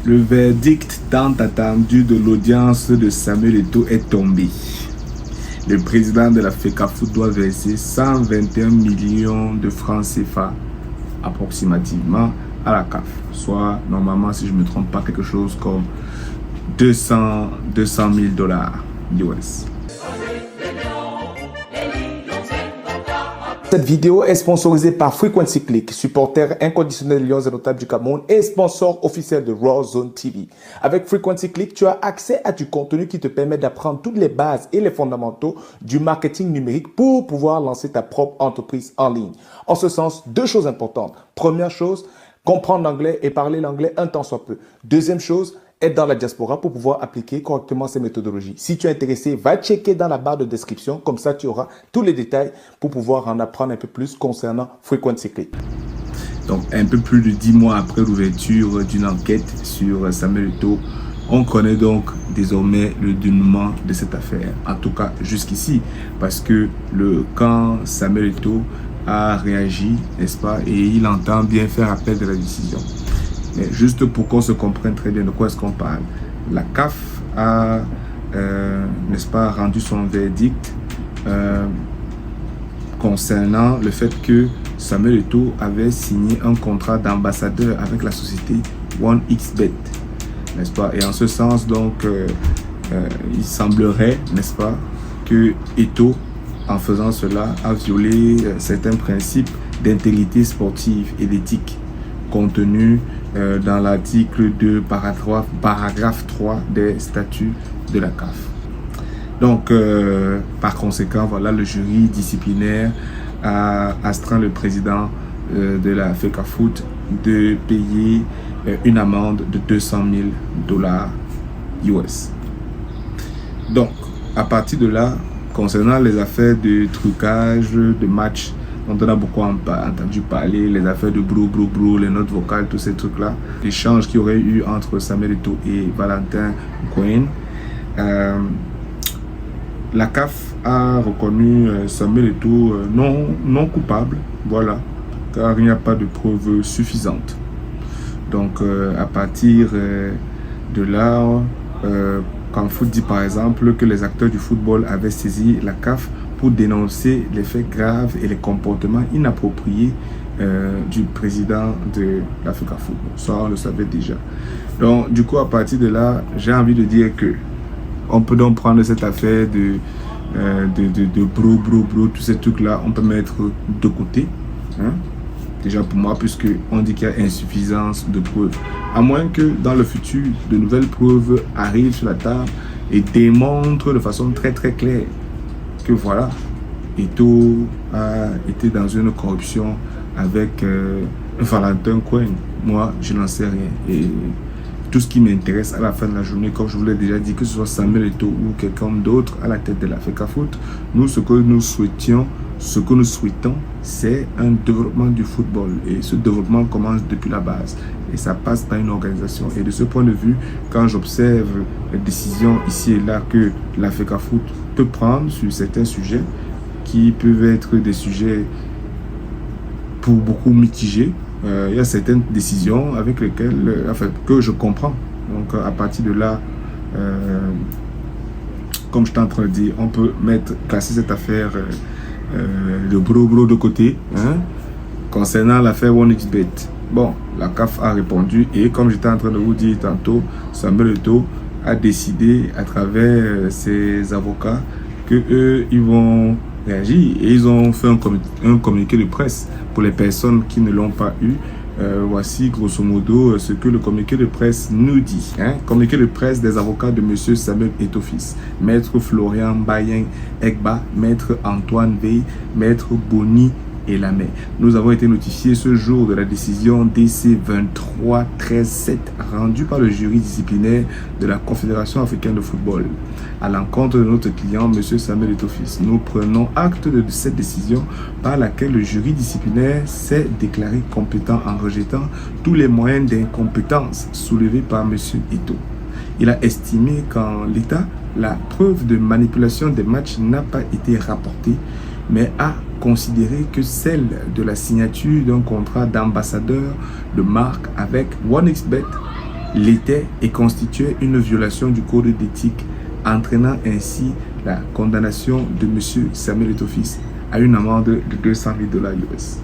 Le verdict tant attendu de l'audience de Samuel Eto'o est tombé. Le président de la FECAFOOT doit verser 121 millions de francs CFA approximativement à la CAF. Soit normalement, si je ne me trompe pas, quelque chose comme 200 000 dollars US. Cette vidéo est sponsorisée par Frequency Click, supporter inconditionnel des Lions indomptables du Cameroun et sponsor officiel de Raw Zone TV. Avec Frequency Click, tu as accès à du contenu qui te permet d'apprendre toutes les bases et les fondamentaux du marketing numérique pour pouvoir lancer ta propre entreprise en ligne. En ce sens, deux choses importantes. Première chose, comprendre l'anglais et parler l'anglais un temps soit peu. Deuxième chose, être dans la diaspora pour pouvoir appliquer correctement ces méthodologies. Si tu es intéressé, va checker dans la barre de description. Comme ça, tu auras tous les détails pour pouvoir en apprendre un peu plus concernant Frequency Click. Donc, un peu plus de 10 mois après l'ouverture d'une enquête sur Samuel Eto'o, on connaît donc désormais le dénouement de cette affaire. En tout cas, jusqu'ici, parce que le camp Samuel Eto'o a réagi, n'est-ce pas, et il entend bien faire appel de la décision. Mais juste pour qu'on se comprenne très bien de quoi est-ce qu'on parle, la CAF a, n'est-ce pas, rendu son verdict concernant le fait que Samuel Eto'o avait signé un contrat d'ambassadeur avec la société OneXBet, n'est-ce pas? Et en ce sens, donc, il semblerait, n'est-ce pas, que Eto'o, en faisant cela, a violé certains principes d'intégrité sportive et d'éthique contenus dans l'article 2, paragraphe 3 des statuts de la CAF. Donc, par conséquent, voilà, le jury disciplinaire a astreint le président de la FECAFOOT de payer une amende de 200 000 dollars US. Donc, à partir de là, concernant les affaires de trucage de matchs dont on a beaucoup entendu parler, les affaires de brou, les notes vocales, tous ces trucs-là, l'échange qu'il y aurait eu entre Samuel Eto'o et Valentin Cohen, la CAF a reconnu Samuel Eto'o non coupable, voilà, car il n'y a pas de preuves suffisantes. Donc, à partir de là, quand Foot dit par exemple que les acteurs du football avaient saisi la CAF pour dénoncer les faits graves et les comportements inappropriés du président de la FECAFOOT. Ça, on le savait déjà. Donc, du coup, à partir de là, j'ai envie de dire que on peut donc prendre cette affaire de bro, tous ces trucs-là, on peut mettre de côté. Hein? Déjà pour moi, puisque on dit qu'il y a insuffisance de preuves. À moins que dans le futur, de nouvelles preuves arrivent sur la table et démontrent de façon très claire que voilà, Eto'o a été dans une corruption avec Valentin Cohen. Moi, je n'en sais rien. Et tout ce qui m'intéresse à la fin de la journée, comme je vous l'ai déjà dit, que ce soit Samuel Eto'o ou quelqu'un d'autre à la tête de la FECAFOOT, nous, ce que nous souhaitons, c'est un développement du football. Et ce développement commence depuis la base. Et ça passe par une organisation. Et de ce point de vue, quand j'observe les décisions ici et là que la FECAFOOT peut prendre sur certains sujets, qui peuvent être des sujets pour beaucoup mitigés, il y a certaines décisions avec lesquelles, que je comprends. Donc, à partir de là, comme je suis en train de dire, on peut classer cette affaire de bro de côté. Hein, concernant l'affaire OneXBet, bon, la CAF a répondu et comme j'étais en train de vous dire tantôt, Samuel Eto'o a décidé à travers ses avocats que eux, ils vont réagir et ils ont fait un communiqué de presse pour les personnes qui ne l'ont pas eu. Voici grosso modo ce que le communiqué de presse nous dit. Hein? Communiqué de presse des avocats de M. Samuel Eto'o fils, Maître Florian Bayen Egba, Maître Antoine Veil, Maître Boni et Lamé. Nous avons été notifiés ce jour de la décision DC 23-13-7 rendue par le jury disciplinaire de la Confédération africaine de football à l'encontre de notre client, M. Samuel Eto'o fils. Nous prenons acte de cette décision par laquelle le jury disciplinaire s'est déclaré compétent en rejetant tous les moyens d'incompétence soulevés par M. Eto'o. Il a estimé qu'en l'état, la preuve de manipulation des matchs n'a pas été rapportée, mais a considéré que celle de la signature d'un contrat d'ambassadeur de marque avec OneXBet l'était et constituait une violation du code d'éthique, entraînant ainsi la condamnation de M. Samuel Eto'o-Fils à une amende de 200 000 $ US.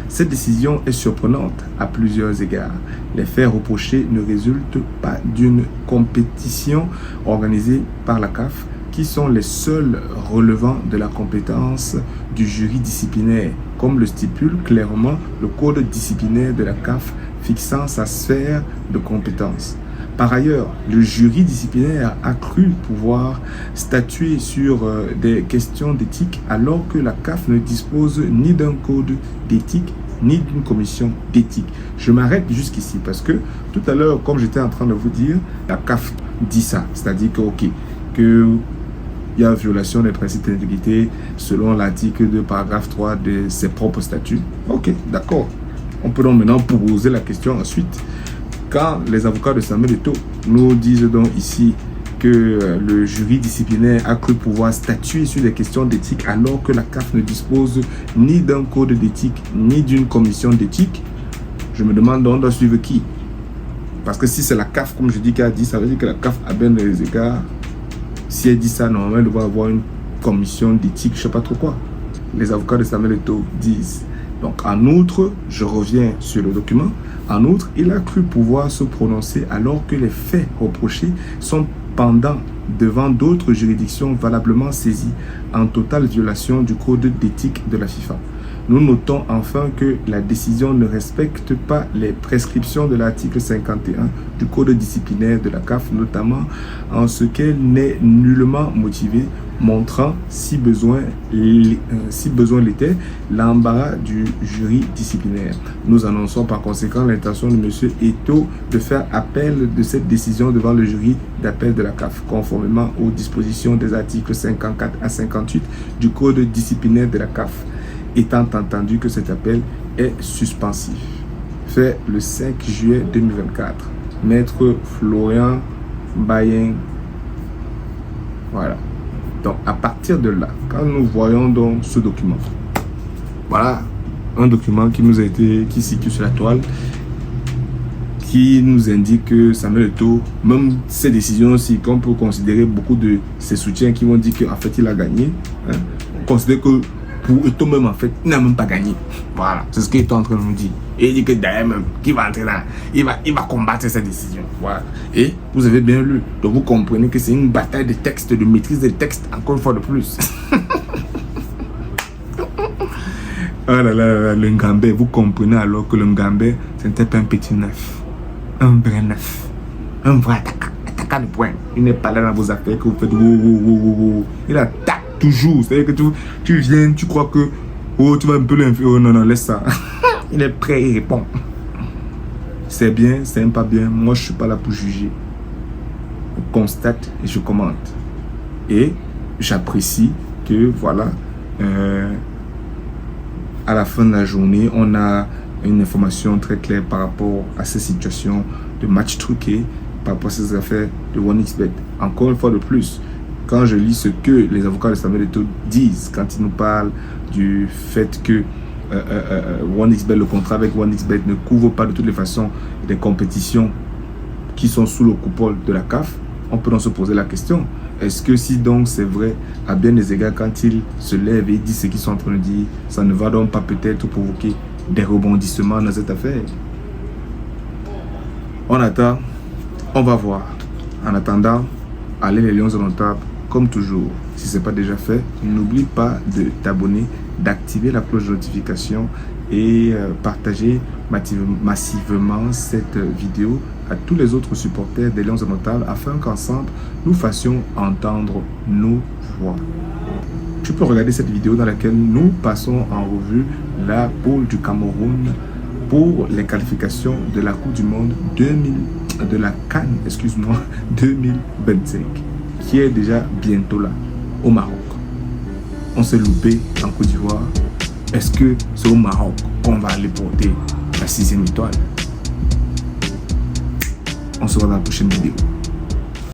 Cette décision est surprenante à plusieurs égards. Les faits reprochés ne résultent pas d'une compétition organisée par la CAF, qui sont les seuls relevant de la compétence du jury disciplinaire, comme le stipule clairement le code disciplinaire de la CAF fixant sa sphère de compétence. Par ailleurs, le jury disciplinaire a cru pouvoir statuer sur des questions d'éthique alors que la CAF ne dispose ni d'un code d'éthique ni d'une commission d'éthique. Je m'arrête jusqu'ici parce que tout à l'heure, comme j'étais en train de vous dire, la CAF dit ça, c'est-à-dire que, ok, que il y a violation des principes d'intégrité selon l'article 2, paragraphe 3 de ses propres statuts. Ok, d'accord. On peut donc maintenant poser la question ensuite. Quand les avocats de Samuel Eto'o nous disent donc ici que le jury disciplinaire a cru pouvoir statuer sur des questions d'éthique alors que la CAF ne dispose ni d'un code d'éthique ni d'une commission d'éthique, je me demande donc on doit suivre qui? Parce que si c'est la CAF, comme je dis, qui a dit, ça veut dire que la CAF a bien des égards. Si elle dit ça, normalement, elle doit avoir une commission d'éthique, je ne sais pas trop quoi. Les avocats de Samuel Eto'o disent. Donc, en outre, je reviens sur le document. En outre, il a cru pouvoir se prononcer alors que les faits reprochés sont pendants devant d'autres juridictions valablement saisies en totale violation du code d'éthique de la FIFA. Nous notons enfin que la décision ne respecte pas les prescriptions de l'article 51 du code disciplinaire de la CAF, notamment en ce qu'elle n'est nullement motivée, montrant, si besoin l'était, l'embarras du jury disciplinaire. Nous annonçons par conséquent l'intention de M. Eto'o de faire appel de cette décision devant le jury d'appel de la CAF, conformément aux dispositions des articles 54 à 58 du code disciplinaire de la CAF, étant entendu que cet appel est suspensif. Fait le 5 juillet 2024. Maître Florian Bayen. Voilà. Donc, à partir de là, quand nous voyons donc ce document, voilà, un document qui nous a été, qui circule sur la toile, qui nous indique que Samuel Eto'o, même ces décisions aussi, qu'on peut considérer beaucoup de ses soutiens qui vont dire qu'en fait, il a gagné, hein, on considère que pour Eto'o même, en fait, il n'a même pas gagné. Voilà, c'est ce qu'il est en train de nous dire. Et il dit que derrière même, qu'il va entrer là, il va combattre cette décision. Voilà. Et vous avez bien lu. Donc vous comprenez que c'est une bataille de textes, de maîtrise des textes, encore une fois de plus. Oh là là, le Ngambé, vous comprenez alors que le Ngambé, c'était pas un petit neuf. Un vrai neuf. Un vrai attaquant de poing. Il n'est pas là dans vos affaires que vous faites. Il attaque toujours. C'est-à-dire que tu viens, tu crois que tu vas un peu l'influer. Oh non, laisse ça. Il est prêt, il répond. C'est bien, c'est pas bien. Moi, je ne suis pas là pour juger. Je constate et je commente. Et j'apprécie que, voilà, à la fin de la journée, on a une information très claire par rapport à ces situations de match truqué, par rapport à ces affaires de 1xBet. Encore une fois de plus, quand je lis ce que les avocats de Samuel Eto'o disent, quand ils nous parlent du fait que 1xBet, le contrat avec 1xBet ne couvre pas de toutes les façons des compétitions qui sont sous le coupole de la CAF, on peut donc se poser la question, est-ce que si donc c'est vrai, à bien des égards, quand ils se lèvent et disent ce qu'ils sont en train de dire, ça ne va donc pas peut-être provoquer des rebondissements dans cette affaire? On attend, on va voir. En attendant, allez les lions indomptables, comme toujours. Si ce n'est pas déjà fait, n'oublie pas de t'abonner, d'activer la cloche de notification et partager massivement cette vidéo à tous les autres supporters des Lions indomptables afin qu'ensemble nous fassions entendre nos voix. Tu peux regarder cette vidéo dans laquelle nous passons en revue la poule du Cameroun pour les qualifications de la Coupe du Monde de la CAN, 2025, qui est déjà bientôt là, au Maroc. On s'est loupé en Côte d'Ivoire. Est-ce que c'est au Maroc qu'on va aller porter la 6e étoile? On se voit dans la prochaine vidéo.